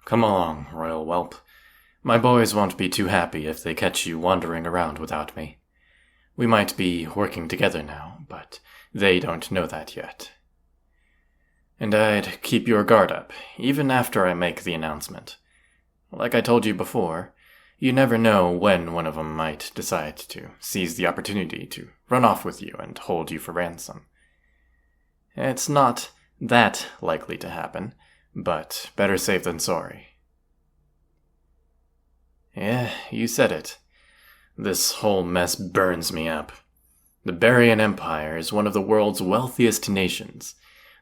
Come along, royal whelp. My boys won't be too happy if they catch you wandering around without me. We might be working together now, but they don't know that yet. And I'd keep your guard up, even after I make the announcement. Like I told you before, you never know when one of them might decide to seize the opportunity to run off with you and hold you for ransom. It's not that likely to happen, but better safe than sorry. Yeah, you said it. This whole mess burns me up. The Barian Empire is one of the world's wealthiest nations.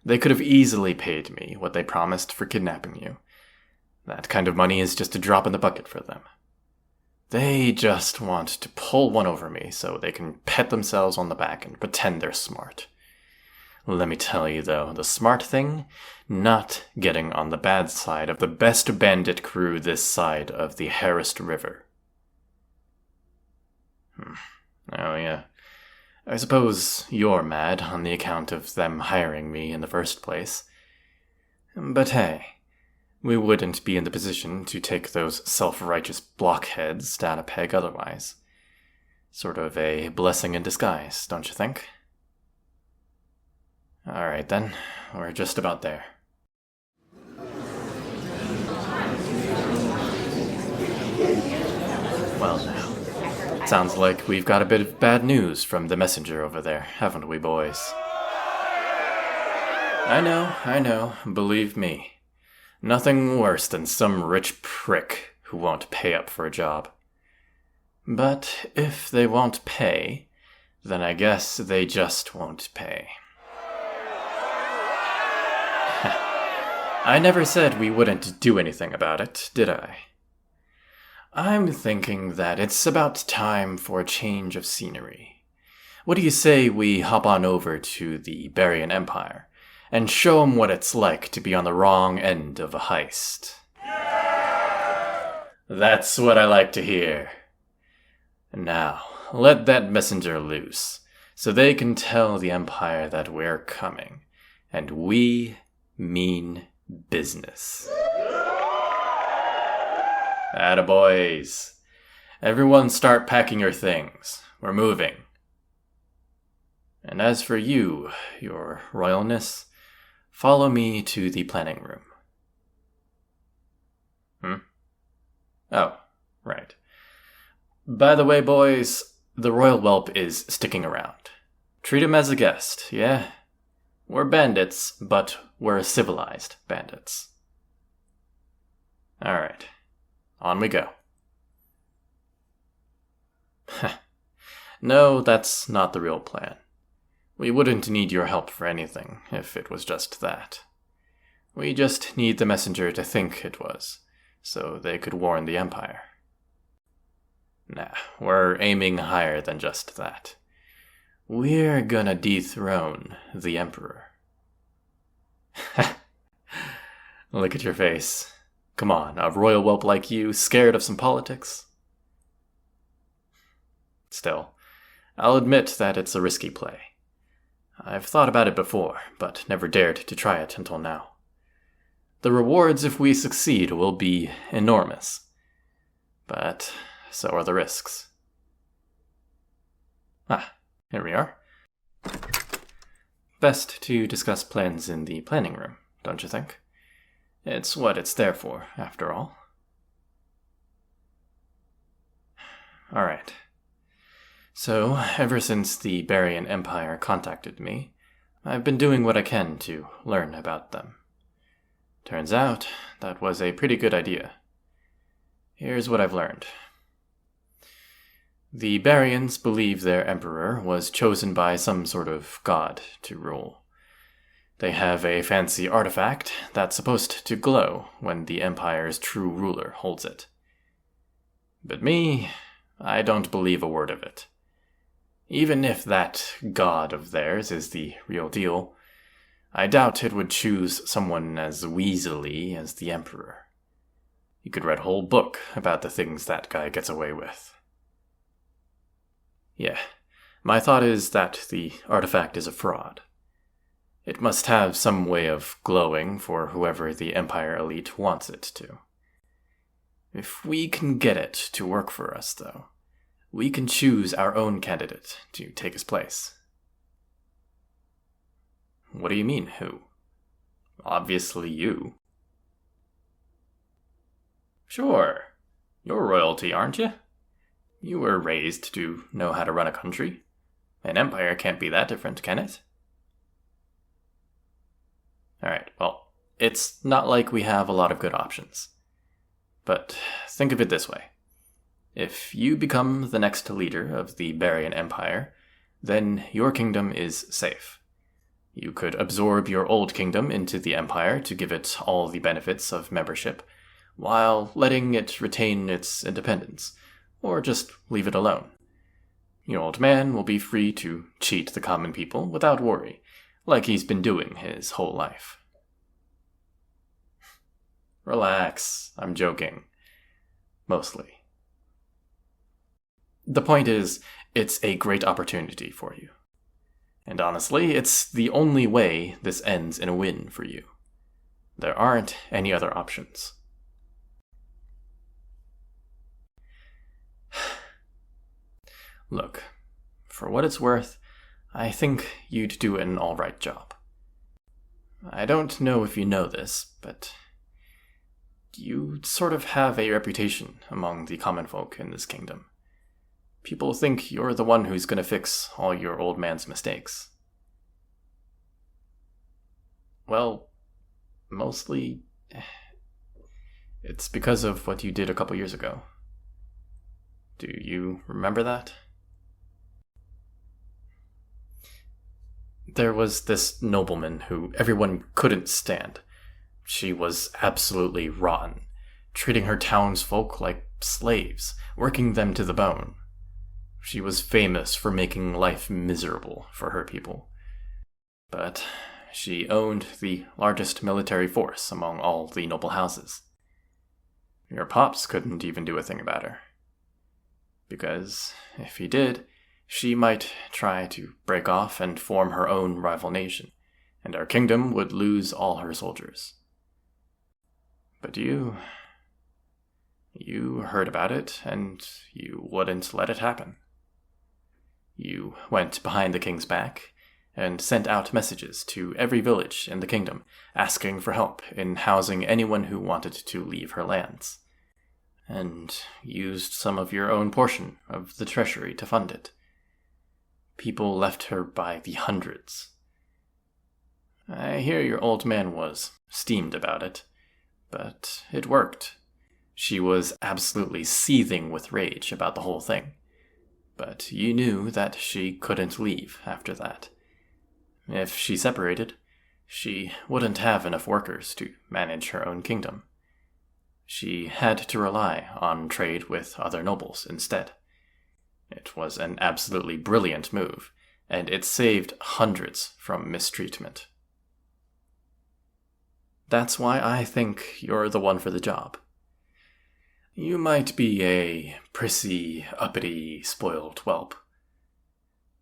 They could have easily paid me what they promised for kidnapping you. That kind of money is just a drop in the bucket for them. They just want to pull one over me so they can pat themselves on the back and pretend they're smart. Let me tell you, though, the smart thing? Not getting on the bad side of the best bandit crew this side of the harassed river. Oh, yeah. I suppose you're mad on the account of them hiring me in the first place. But hey, we wouldn't be in the position to take those self-righteous blockheads down a peg otherwise. Sort of a blessing in disguise, don't you think? Alright then, we're just about there. Well now, sounds like we've got a bit of bad news from the messenger over there, haven't we, boys? I know, believe me. Nothing worse than some rich prick who won't pay up for a job. But if they won't pay, then I guess they just won't pay. I never said we wouldn't do anything about it, did I? I'm thinking that it's about time for a change of scenery. What do you say we hop on over to the Barian Empire and show them what it's like to be on the wrong end of a heist? That's what I like to hear. Now, let that messenger loose, so they can tell the Empire that we're coming, and we mean business. Attaboys. Everyone start packing your things. We're moving. And as for you, your royalness, follow me to the planning room. Oh, right. By the way, boys, the royal whelp is sticking around. Treat him as a guest, yeah? We're bandits, but we're civilized bandits. Alright, on we go. No, that's not the real plan. We wouldn't need your help for anything, if it was just that. We just need the messenger to think it was, so they could warn the Empire. Nah, we're aiming higher than just that. We're gonna dethrone the Emperor. Look at your face. Come on, a royal whelp like you, scared of some politics? Still, I'll admit that it's a risky play. I've thought about it before, but never dared to try it until now. The rewards if we succeed will be enormous. But so are the risks. Here we are. Best to discuss plans in the planning room, don't you think? It's what it's there for, after all. Alright. So, ever since the Barian Empire contacted me, I've been doing what I can to learn about them. Turns out, that was a pretty good idea. Here's what I've learned. The Barians believe their emperor was chosen by some sort of god to rule. They have a fancy artifact that's supposed to glow when the empire's true ruler holds it. But me, I don't believe a word of it. Even if that god of theirs is the real deal, I doubt it would choose someone as weaselly as the emperor. You could read a whole book about the things that guy gets away with. Yeah, my thought is that the artifact is a fraud. It must have some way of glowing for whoever the Empire elite wants it to. If we can get it to work for us, though, we can choose our own candidate to take his place. What do you mean, who? Obviously you. Sure. You're royalty, aren't you? You were raised to know how to run a country. An empire can't be that different, can it? Alright, well, it's not like we have a lot of good options. But think of it this way. If you become the next leader of the Barian Empire, then your kingdom is safe. You could absorb your old kingdom into the empire to give it all the benefits of membership, while letting it retain its independence, or just leave it alone. Your old man will be free to cheat the common people without worry, like he's been doing his whole life. Relax, I'm joking. Mostly. The point is, it's a great opportunity for you. And honestly, it's the only way this ends in a win for you. There aren't any other options. Look, for what it's worth, I think you'd do an alright job. I don't know if you know this, but you sort of have a reputation among the common folk in this kingdom. People think you're the one who's going to fix all your old man's mistakes. Well, mostly, it's because of what you did a couple years ago. Do you remember that? There was this nobleman who everyone couldn't stand. She was absolutely rotten, treating her townsfolk like slaves, working them to the bone. She was famous for making life miserable for her people. But she owned the largest military force among all the noble houses. Your pops couldn't even do a thing about her. Because if he did, she might try to break off and form her own rival nation, and our kingdom would lose all her soldiers. But you heard about it, and you wouldn't let it happen. You went behind the king's back and sent out messages to every village in the kingdom asking for help in housing anyone who wanted to leave her lands, and used some of your own portion of the treasury to fund it. People left her by the hundreds. I hear your old man was steamed about it, but it worked. She was absolutely seething with rage about the whole thing. But you knew that she couldn't leave after that. If she separated, she wouldn't have enough workers to manage her own kingdom. She had to rely on trade with other nobles instead. It was an absolutely brilliant move, and it saved hundreds from mistreatment. That's why I think you're the one for the job. You might be a prissy, uppity, spoiled whelp,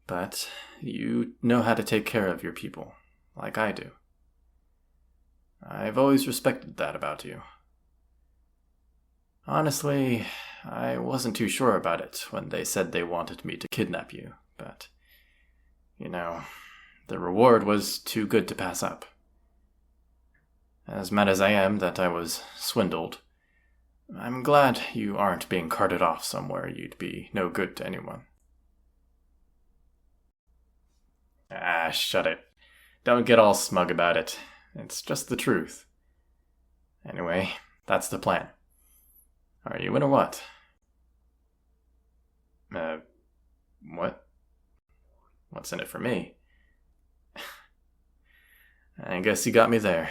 but you know how to take care of your people, like I do. I've always respected that about you. Honestly, I wasn't too sure about it when they said they wanted me to kidnap you, but, the reward was too good to pass up. As mad as I am that I was swindled, I'm glad you aren't being carted off somewhere you'd be no good to anyone. Ah, shut it. Don't get all smug about it. It's just the truth. Anyway, that's the plan. Are you in or what? What? What's in it for me? I guess you got me there.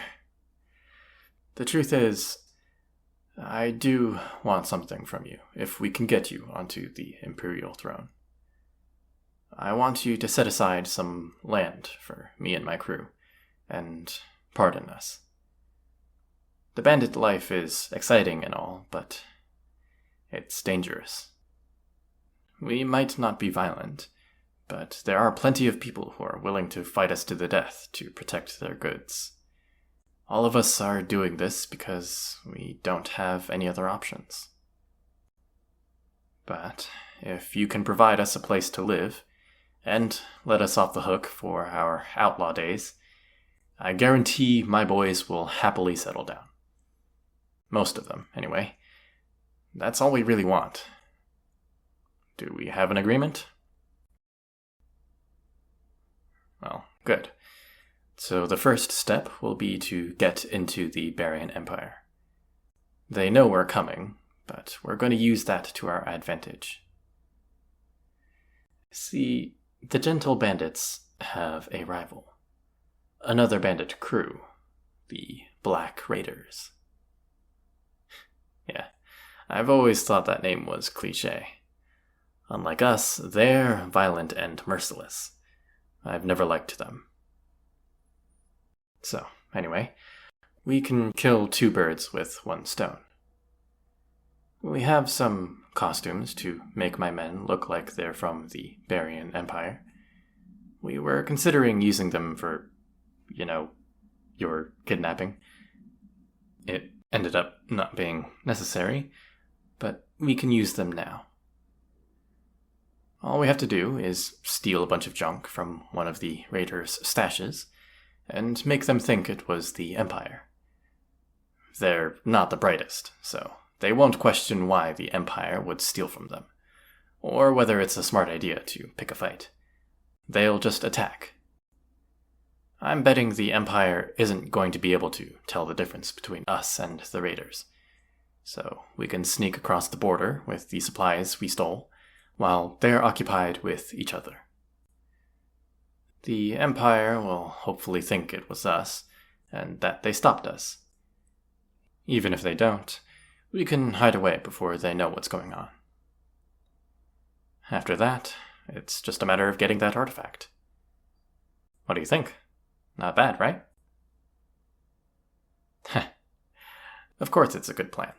The truth is, I do want something from you, if we can get you onto the imperial throne. I want you to set aside some land for me and my crew, and pardon us. The bandit life is exciting and all, but it's dangerous. We might not be violent, but there are plenty of people who are willing to fight us to the death to protect their goods. All of us are doing this because we don't have any other options. But if you can provide us a place to live, and let us off the hook for our outlaw days, I guarantee my boys will happily settle down. Most of them, anyway. That's all we really want. Do we have an agreement? Well, good. So the first step will be to get into the Barian Empire. They know we're coming, but we're going to use that to our advantage. See, the gentle bandits have a rival. Another bandit crew, the Black Raiders. Yeah, I've always thought that name was cliché. Unlike us, they're violent and merciless. I've never liked them. So, anyway, we can kill 2 birds with 1 stone. We have some costumes to make my men look like they're from the Barian Empire. We were considering using them for, your kidnapping. It ended up not being necessary, but we can use them now. All we have to do is steal a bunch of junk from one of the raiders' stashes and make them think it was the Empire. They're not the brightest, so they won't question why the Empire would steal from them, or whether it's a smart idea to pick a fight. They'll just attack. I'm betting the Empire isn't going to be able to tell the difference between us and the raiders, so we can sneak across the border with the supplies we stole, while they're occupied with each other. The Empire will hopefully think it was us, and that they stopped us. Even if they don't, we can hide away before they know what's going on. After that, it's just a matter of getting that artifact. What do you think? Not bad, right? Of course it's a good plan.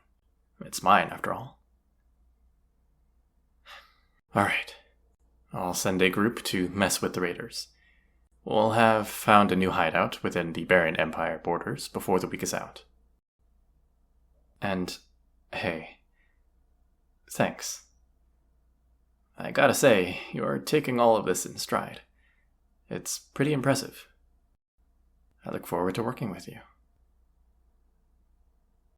It's mine, after all. Alright. I'll send a group to mess with the raiders. We'll have found a new hideout within the Barian Empire borders before the week is out. And, hey, thanks. I gotta say, you're taking all of this in stride. It's pretty impressive. I look forward to working with you.